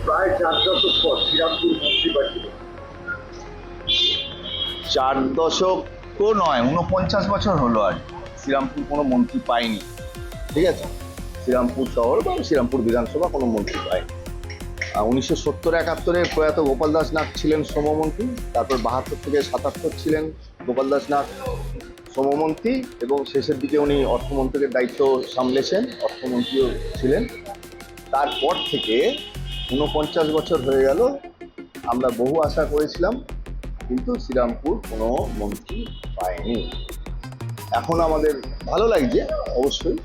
প্রায় 4 দশক পর শ্রীরামপুর মন্ত্রী পাচ্ছিল। 4 দশকও নয়, 49 বছর হলো আর শ্রীরামপুর কোনো মন্ত্রী পায়নি। ঠিক আছে, শ্রীরামপুর শহর বা শ্রীরামপুর বিধানসভা কোনো মন্ত্রী পায়নি। 1970-71 প্রয়াত গোপাল দাস নাগ ছিলেন শ্রমমন্ত্রী, তারপর 72 থেকে 77 ছিলেন গোপাল দাস নাগ শ্রমমন্ত্রী, এবং শেষের দিকে উনি অর্থমন্ত্রীর দায়িত্ব সামলেছেন, অর্থমন্ত্রীও ছিলেন। তারপর থেকে 49 বছর হয়ে গেল। আমরা বহু আশা করেছিলাম, কিন্তু শ্রীরামপুর কোনো মন্ত্রী পায়নি। এখন আমাদের ভালো লাগছে অবশ্যই,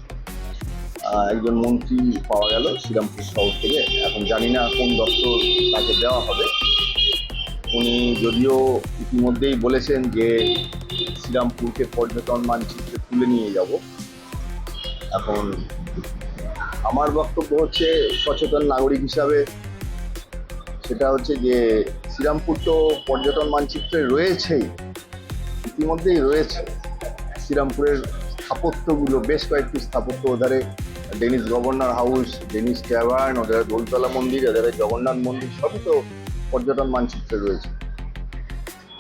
একজন মন্ত্রী পাওয়া গেল শ্রীরামপুর শহর থেকে। এখন জানি না কোন দপ্তর তাকে দেওয়া হবে। উনি যদিও ইতিমধ্যেই বলেছেন যে শ্রীরামপুরকে পর্যটন মানচিত্রে তুলে নিয়ে যাব। এখন আমার বক্তব্য হচ্ছে সচেতন নাগরিক হিসাবে, সেটা হচ্ছে যে শ্রীরামপুর তো পর্যটন মানচিত্রে রয়েছেই, ইতিমধ্যেই রয়েছে। শ্রীরামপুরের স্থাপত্যগুলো, বেশ কয়েকটি স্থাপত্য, ওধারে Danish governor house, Danish tavern, ওধারে দোলতলা মন্দির, ওধারে জগন্নাথ মন্দির, সবই তো পর্যটন মানচিত্রে রয়েছে।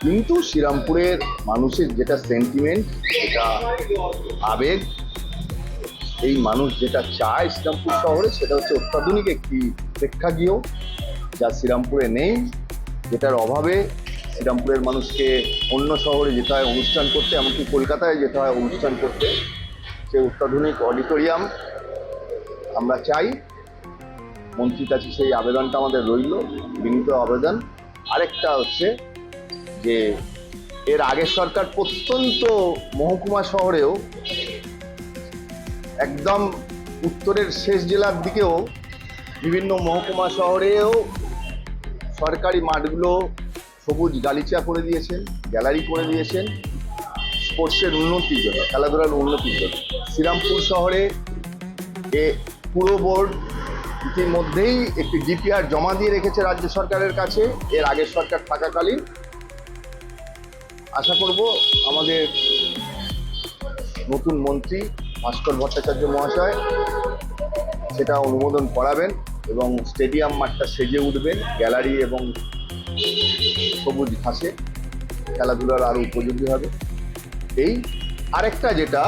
কিন্তু শ্রীরামপুরের মানুষের যেটা সেন্টিমেন্ট, যেটা আবেগ, এই মানুষ যেটা চায় শ্রীরামপুর শহরে, সেটা হচ্ছে অত্যাধুনিক একটি প্রেক্ষাগৃহ, যা শ্রীরামপুরে নেই, যেটার অভাবে শ্রীরামপুরের মানুষকে অন্য শহরে যেতে হয় অনুষ্ঠান করতে, এমনকি কলকাতায় যেতে হয় অনুষ্ঠান করতে। সেই অত্যাধুনিক অডিটোরিয়াম আমরা চাই। মন্ত্রীর কাছে সেই আবেদনটা আমাদের রইল, বিনীত আবেদন। আরেকটা হচ্ছে যে এর আগের সরকার প্রত্যন্ত মহকুমা শহরেও, একদম উত্তরের শেষ জেলার দিকেও বিভিন্ন মহকুমা শহরেও সরকারি মাঠগুলো সবুজ গালিচা করে দিয়েছেন, গ্যালারি করে দিয়েছেন স্পোর্টসের উন্নতির জন্য, খেলাধুলার উন্নতির জন্য। শ্রীরামপুর শহরে পুরো বোর্ড ইতিমধ্যেই একটি ডিপিআর জমা দিয়ে রেখেছে রাজ্য সরকারের কাছে, এর আগের সরকার থাকাকালীন। আশা করব আমাদের নতুন মন্ত্রী ভাস্কর ভট্টাচার্য মহাশয় সেটা অনুমোদন করাবেন এবং স্টেডিয়াম মাঠটা সেজে উঠবেন গ্যালারি এবং সবুজ ঘাসে, খেলাধুলার আরও উপযোগী হবে। এই আরেকটা যেটা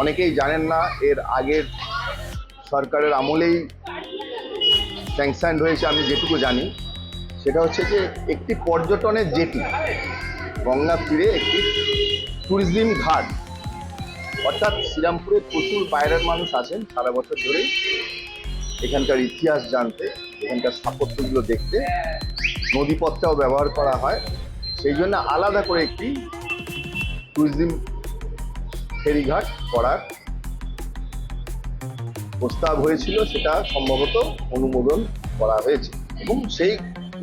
অনেকেই জানেন না, এর আগের সরকারের আমলেই স্যাংশন হয়েছে, আমি যেটুকু জানি, সেটা হচ্ছে যে একটি পর্যটনের জেটি, গঙ্গার তীরে একটি ট্যুরিজম ঘাট। অর্থাৎ শ্রীরামপুরে প্রচুর বাইরের মানুষ আসেন সারা বছর ধরেই এখানকার ইতিহাস জানতে, এখানকার স্থাপত্যগুলো দেখতে। নদীপথটাও ব্যবহার করা হয়, সেই জন্য আলাদা করে একটি ট্যুরিজম ফেরিঘাট করার প্রস্তাব হয়েছিল, সেটা সম্ভবত অনুমোদন করা হয়েছে। এবং সেই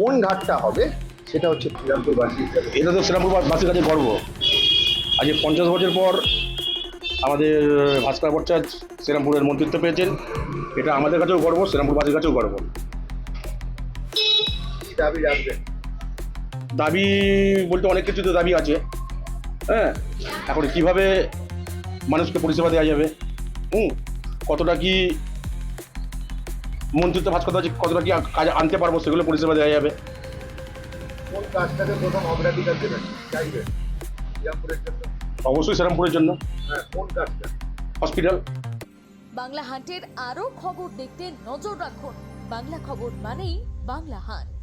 কোন ঘাটটা হবে সেটা হচ্ছে শ্রীরামপুরবাসী, এটা তো শ্রীরামপুরবাসীর কাছে গর্ব। আজ 50 বছর পর আমাদের ভাস্কর ভট্টাচার্য শ্রীরামপুরের মন্ত্রিত্ব পেয়েছেন, এটা আমাদের কাছেও গর্ব, শ্রীরামপুরবাসীর কাছেও গর্ব। দাবি রাখবেন। দাবি বলতে অনেক কিছু তো দাবি আছে। হ্যাঁ, এখন কিভাবে মানুষকে পরিষেবা দেওয়া যাবে, কতটা কি মন্ত্রিত্ব ভাস্কর কতটা কি কাজ আনতে পারবো, সেগুলো পরিষেবা দেওয়া যাবে। কোন কাজটাকে প্রথম অগ্রাধিকার দেবেন চাইবেন শ্রীরামপুরের জন্য? অবশ্যই শ্রীরামপুরের জন্য হ্যাঁ, কোন কাজটা? হসপিটাল। বাংলা হান্টের আরও খবর দেখতে নজর রাখুন। বাংলা খবর মানেই বাংলা হান্ট।